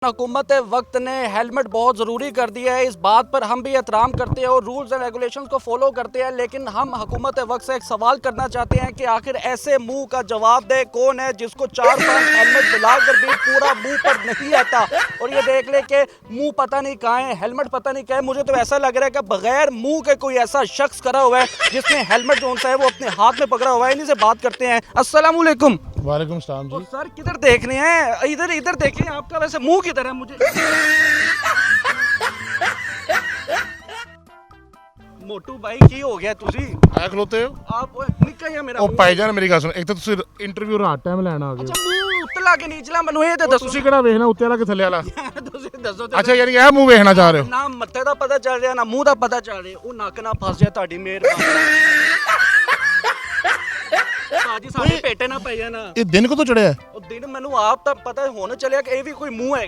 हुकूमत वक्त ने हेलमेट बहुत ज़रूरी कर दिया है। इस बात पर हम भी एहतराम करते हैं और रूल्स एंड रेगुलेशंस को फॉलो करते हैं, लेकिन हम हुकूमत वक्त से एक सवाल करना चाहते हैं कि आखिर ऐसे मुंह का जवाब दे कौन है जिसको 4-5 हेलमेट दिलाकर भी पूरा मुंह पर नहीं आता। और ये देख ले कि मुंह पता नहीं कहाँ है, हेलमेट पता नहीं कहाँ है। मुझे तो ऐसा लग रहा है कि बगैर मुंह के कोई ऐसा शख्स खड़ा हुआ है जिसने हेलमेट जो सा है वो अपने हाथ में पकड़ा हुआ है। इन्हीं से बात करते हैं। अस्सलाम वालेकुम। वालेकुम सलाम जी। सर किधर देख रहे हैं? इधर इधर देखिए, आपका वैसे मुंह किधर है? मुझे मोटू भाई की हो गया तुसी आ खलोते हो आप निका या मेरा ਉਹ ਭਾਈਜਾਨ ਮੇਰੀ ਗੱਲ ਸੁਣ ਇੱਕ ਤਾਂ ਤੁਸੀਂ ਇੰਟਰਵਿਊ ਰਾਤ ਟਾਈਮ ਲੈਣ ਆ ਗਏ अच्छा मुंह उतला के नीचला ਮੈਨੂੰ ਇਹ ਤੇ ਦੱਸੋ ਤੁਸੀਂ ਕਿਹੜਾ ਵੇਖਣਾ ਉੱਤੇ ਵਾਲਾ ਕਿ ਥੱਲੇ ਵਾਲਾ ਤੁਸੀਂ ਦੱਸੋ ਅੱਛਾ ਯਾਨੀ ਇਹ ਮੂੰਹ ਵੇਖਣਾ ਚਾਹ ਰਹੇ ਹੋ ਨਾ ਮੱਥੇ ਦਾ ਪਤਾ ਚੱਲ ਰਿਹਾ ਨਾ ਮੂੰਹ ਦਾ ਪਤਾ ਚੱਲ ਰਿਹਾ। ਉਹ ਨੱਕ ਨਾ ਫਸ ਜਾ ਤੁਹਾਡੀ ਮਿਹਰਬਾਨੀ। ਸਾਜੀ ਸਾਡੇ ਪੇਟੇ ਨਾ ਪੈ ਜਾਣਾ। ਇਹ ਦਿਨ ਕਦੋਂ ਚੜਿਆ ਉਹ ਦਿਨ ਮੈਨੂੰ ਆਪ ਤਾਂ ਪਤਾ ਹੁਣ ਚੱਲਿਆ ਕਿ ਇਹ ਵੀ ਕੋਈ ਮੂੰਹ ਹੈ।